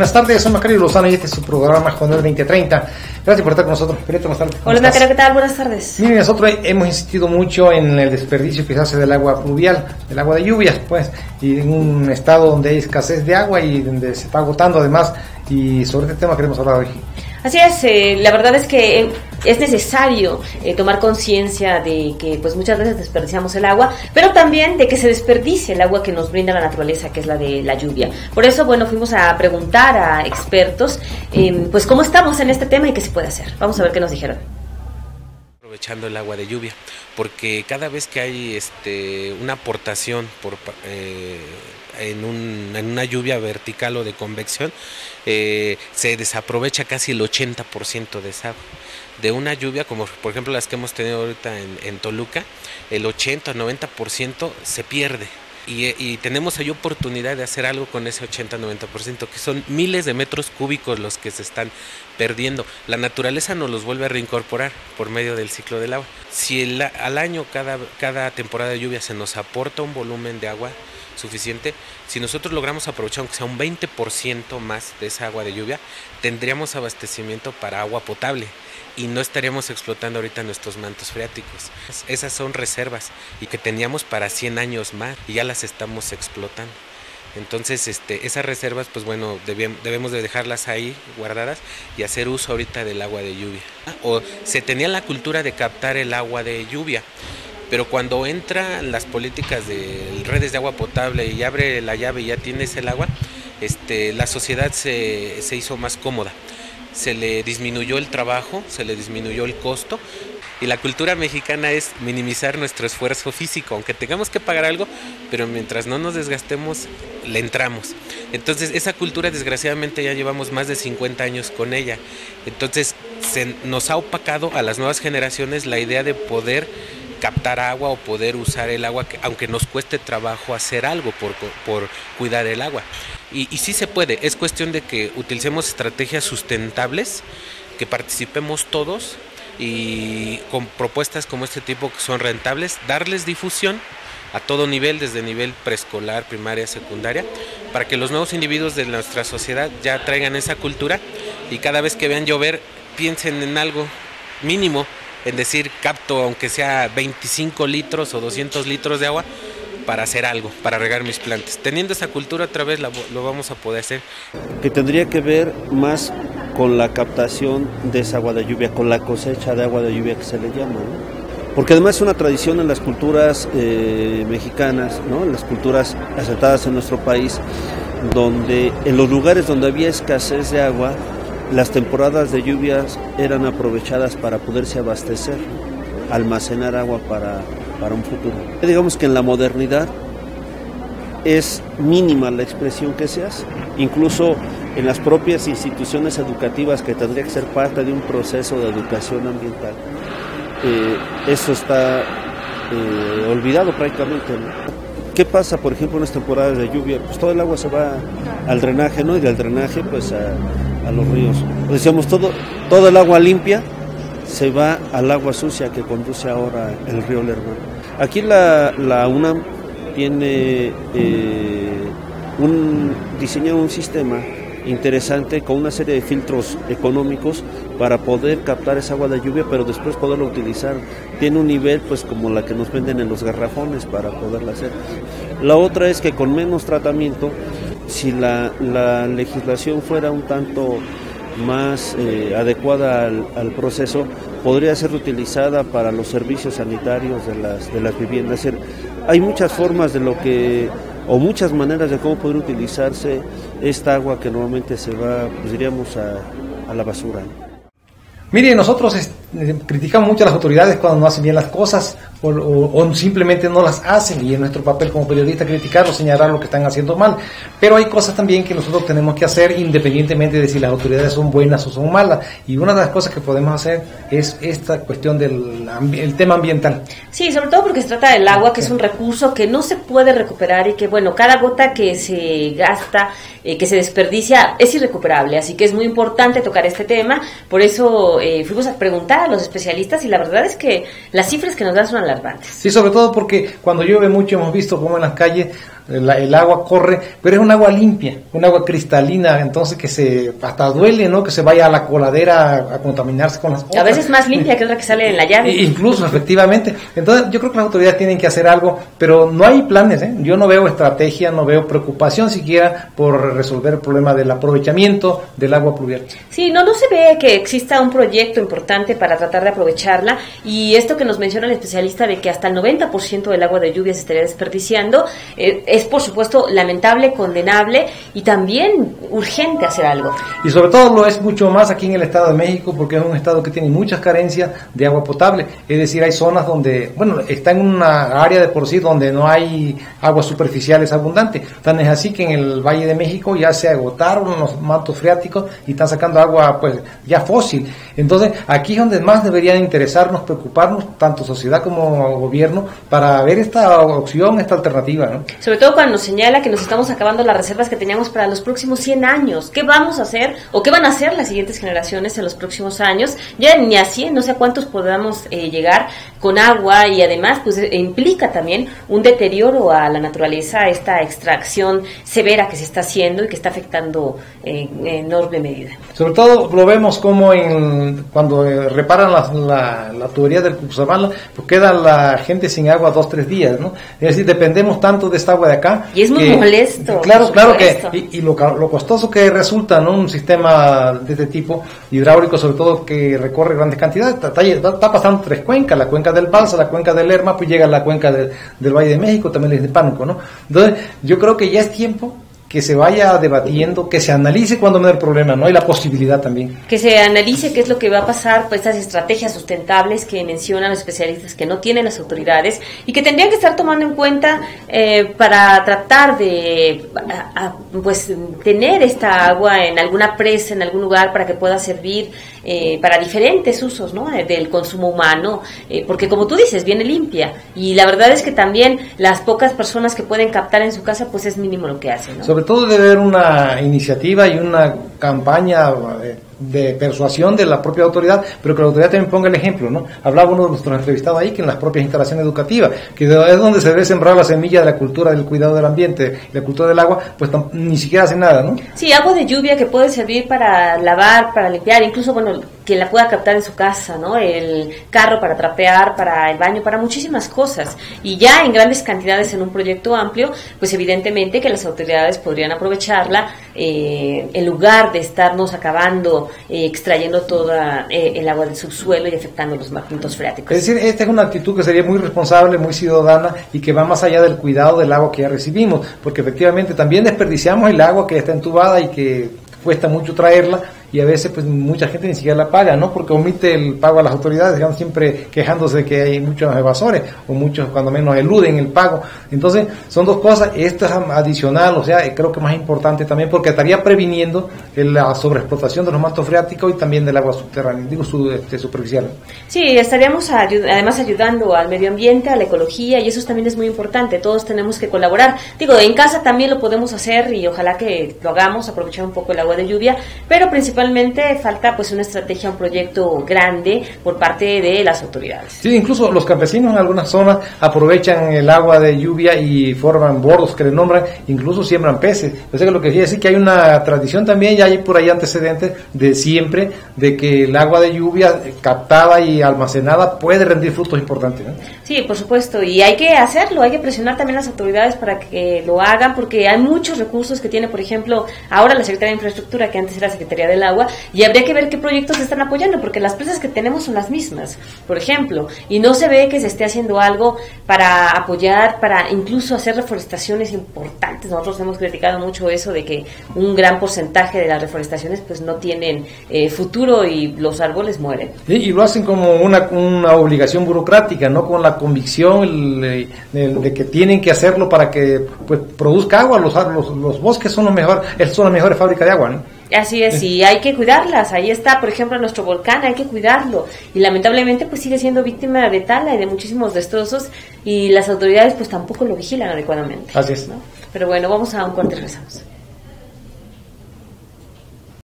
Buenas tardes, soy Macario Lozano y este es su programa Jornal 2030. Gracias por estar con nosotros. Perito, buenas tardes. Hola Macario, ¿qué tal? Buenas tardes. Miren, nosotros hemos insistido mucho en el desperdicio que se hace del agua pluvial, del agua de lluvia, pues, y en un estado donde hay escasez de agua y donde se está agotando además, y sobre este tema queremos hablar hoy. Así es, la verdad es que es necesario tomar conciencia de que pues muchas veces desperdiciamos el agua, pero también de que se desperdicie el agua que nos brinda la naturaleza, que es la de la lluvia. Por eso, bueno, fuimos a preguntar a expertos pues cómo estamos en este tema y qué se puede hacer. Vamos a ver qué nos dijeron. Aprovechando el agua de lluvia, porque cada vez que hay una aportación en una lluvia vertical o de convección, se desaprovecha casi el 80% de esa agua. De una lluvia, como por ejemplo las que hemos tenido ahorita en Toluca, el 80 o 90% se pierde. Y tenemos ahí oportunidad de hacer algo con ese 80-90%, que son miles de metros cúbicos los que se están perdiendo. La naturaleza nos los vuelve a reincorporar por medio del ciclo del agua. Si al año, cada temporada de lluvia, se nos aporta un volumen de agua suficiente, si nosotros logramos aprovechar aunque sea un 20% más de esa agua de lluvia, tendríamos abastecimiento para agua potable y no estaríamos explotando ahorita nuestros mantos freáticos. Esas son reservas y que teníamos para 100 años más y ya las estamos explotando. Entonces esas reservas, pues bueno, debemos de dejarlas ahí guardadas y hacer uso ahorita del agua de lluvia. O se tenía la cultura de captar el agua de lluvia, pero cuando entran las políticas de redes de agua potable y abre la llave y ya tienes el agua, la sociedad se hizo más cómoda. Se le disminuyó el trabajo, se le disminuyó el costo, y la cultura mexicana es minimizar nuestro esfuerzo físico, aunque tengamos que pagar algo, pero mientras no nos desgastemos, le entramos. Entonces esa cultura, desgraciadamente, ya llevamos más de 50 años con ella. Entonces nos ha opacado a las nuevas generaciones la idea de poder captar agua o poder usar el agua, aunque nos cueste trabajo hacer algo por cuidar el agua. Y sí se puede, es cuestión de que utilicemos estrategias sustentables, que participemos todos y con propuestas como este tipo que son rentables, darles difusión a todo nivel, desde nivel preescolar, primaria, secundaria, para que los nuevos individuos de nuestra sociedad ya traigan esa cultura y cada vez que vean llover piensen en algo mínimo, en decir, capto aunque sea 25 litros o 200 litros de agua para hacer algo, para regar mis plantas. Teniendo esa cultura otra vez lo vamos a poder hacer. Que tendría que ver más con la captación de esa agua de lluvia, con la cosecha de agua de lluvia que se le llama, ¿no? Porque además es una tradición en las culturas mexicanas, ¿no? En las culturas asentadas en nuestro país, donde en los lugares donde había escasez de agua, las temporadas de lluvias eran aprovechadas para poderse abastecer, almacenar agua para un futuro. Digamos que en la modernidad es mínima la expresión que se hace, incluso en las propias instituciones educativas que tendría que ser parte de un proceso de educación ambiental. Eso está olvidado prácticamente, ¿no? ¿Qué pasa, por ejemplo, en las temporadas de lluvia? Pues todo el agua se va al drenaje, ¿no? Y del drenaje, pues a los ríos. Decíamos, todo el agua limpia se va al agua sucia que conduce ahora el río Lerma. Aquí la UNAM tiene diseñado un sistema interesante con una serie de filtros económicos para poder captar esa agua de lluvia, pero después poderla utilizar. Tiene un nivel pues como la que nos venden en los garrafones para poderla hacer. La otra es que con menos tratamiento, si la legislación fuera un tanto más adecuada al proceso, podría ser utilizada para los servicios sanitarios de las viviendas. Es decir, hay muchas formas o muchas maneras de cómo poder utilizarse esta agua que normalmente se va, pues diríamos, a la basura. Mire, nosotros criticamos mucho a las autoridades cuando no hacen bien las cosas o simplemente no las hacen, y es nuestro papel como periodista criticarlos, señalar lo que están haciendo mal, pero hay cosas también que nosotros tenemos que hacer independientemente de si las autoridades son buenas o son malas, y una de las cosas que podemos hacer es esta cuestión del tema ambiental. Sí, sobre todo porque se trata del agua, que es un recurso que no se puede recuperar y que, bueno, cada gota que se gasta, que se desperdicia, es irrecuperable, así que es muy importante tocar este tema. Por eso fuimos a preguntar a los especialistas y la verdad es que las cifras que nos dan son alarmantes. Sí, sobre todo porque cuando llueve mucho hemos visto cómo en las calles el agua corre, pero es un agua limpia, un agua cristalina, entonces que hasta duele, ¿no? Que se vaya a la coladera a contaminarse con las otras. A veces más limpia que otra que sale en la llave. Incluso, efectivamente. Entonces, yo creo que las autoridades tienen que hacer algo, pero no hay planes, ¿eh? Yo no veo estrategia, no veo preocupación siquiera por resolver el problema del aprovechamiento del agua pluvial. Sí, no se ve que exista un proyecto importante para tratar de aprovecharla, y esto que nos menciona el especialista de que hasta el 90% del agua de lluvia se estaría desperdiciando, es por supuesto lamentable, condenable y también urgente hacer algo. Y sobre todo lo es mucho más aquí en el Estado de México, porque es un estado que tiene muchas carencias de agua potable, es decir, hay zonas donde, bueno, está en una área de por sí donde no hay aguas superficiales abundantes, tan es así que en el Valle de México ya se agotaron los mantos freáticos y están sacando agua pues ya fósil. Entonces aquí es donde más debería interesarnos, preocuparnos, tanto sociedad como gobierno, para ver esta opción, esta alternativa, ¿no? Sobre todo cuando nos señala que nos estamos acabando las reservas que teníamos para los próximos 100 años. ¿Qué vamos a hacer o qué van a hacer las siguientes generaciones en los próximos años? Ya ni a 100, no sé a cuántos podamos llegar con agua, y además pues implica también un deterioro a la naturaleza, esta extracción severa que se está haciendo y que está afectando en enorme medida. Sobre todo lo vemos como cuando reparan la tubería del Cutzamala, pues queda la gente sin agua 2-3 días, ¿no? Es decir, dependemos tanto de esta agua de acá. Y es muy molesto. Claro que, y lo costoso que resulta, ¿no? Un sistema de este tipo, hidráulico, sobre todo que recorre grandes cantidades, está pasando 3 cuencas, la cuenca del Balsa, la cuenca del Lerma, pues llega a la cuenca del Valle de México, también es de Pánuco, ¿no? Entonces, yo creo que ya es tiempo que se vaya debatiendo, que se analice cuando no hay problema, ¿no? Hay la posibilidad también. Que se analice qué es lo que va a pasar, pues estas estrategias sustentables que mencionan los especialistas que no tienen las autoridades y que tendrían que estar tomando en cuenta para tratar de pues tener esta agua en alguna presa, en algún lugar, para que pueda servir para diferentes usos, ¿no? Del consumo humano, porque como tú dices, viene limpia, y la verdad es que también las pocas personas que pueden captar en su casa, pues es mínimo lo que hacen, ¿no? Sobre todo debe haber una iniciativa y una campaña de persuasión de la propia autoridad, pero que la autoridad también ponga el ejemplo, ¿no? Hablaba uno de nuestros entrevistados ahí que en las propias instalaciones educativas, que es donde se debe sembrar la semilla de la cultura del cuidado del ambiente, la cultura del agua, pues ni siquiera hacen nada, ¿no? Sí, agua de lluvia que puede servir para lavar, para limpiar, incluso, bueno, que la pueda captar en su casa, ¿no? El carro para trapear, para el baño, para muchísimas cosas, y ya en grandes cantidades en un proyecto amplio, pues evidentemente que las autoridades podrían aprovecharla en lugar de estarnos acabando extrayendo toda el agua del subsuelo y afectando los mantos freáticos. Es decir, esta es una actitud que sería muy responsable, muy ciudadana, y que va más allá del cuidado del agua que ya recibimos, porque efectivamente también desperdiciamos el agua que está entubada y que cuesta mucho traerla, y a veces pues mucha gente ni siquiera la paga, ¿no? Porque omite el pago a las autoridades, digamos, siempre quejándose de que hay muchos evasores, o muchos cuando menos eluden el pago. Entonces son dos cosas, esto es adicional, o sea, creo que más importante también, porque estaría previniendo la sobreexplotación de los mantos freáticos y también del agua subterránea, digo superficial. Sí, estaríamos además ayudando al medio ambiente, a la ecología, y eso también es muy importante, todos tenemos que colaborar. Digo, en casa también lo podemos hacer, y ojalá que lo hagamos, aprovechar un poco el agua de lluvia, pero principalmente falta pues una estrategia, un proyecto grande por parte de las autoridades. Sí, incluso los campesinos en algunas zonas aprovechan el agua de lluvia y forman bordos que le nombran, incluso siembran peces. O sea que lo que quiere decir que hay una tradición también, ya hay por ahí antecedentes de siempre, de que el agua de lluvia captada y almacenada puede rendir frutos importantes, ¿no? Sí, por supuesto, y hay que hacerlo, hay que presionar también a las autoridades para que lo hagan, porque hay muchos recursos que tiene, por ejemplo, ahora la Secretaría de Infraestructura, que antes era Secretaría del Agua, y habría que ver qué proyectos se están apoyando, porque las presas que tenemos son las mismas, por ejemplo, y no se ve que se esté haciendo algo para apoyar, para incluso hacer reforestaciones importantes. Nosotros hemos criticado mucho eso de que un gran porcentaje de las reforestaciones pues no tienen futuro y los árboles mueren. Sí, y lo hacen como una obligación burocrática, no con la convicción de que tienen que hacerlo para que pues produzca agua. Los bosques son las mejores fábricas de agua, ¿no? Así es, y hay que cuidarlas. Ahí está, por ejemplo, nuestro volcán, hay que cuidarlo, y lamentablemente pues sigue siendo víctima de tala y de muchísimos destrozos, y las autoridades pues tampoco lo vigilan adecuadamente. Así es, ¿no? Pero bueno, vamos a un corte y regresamos.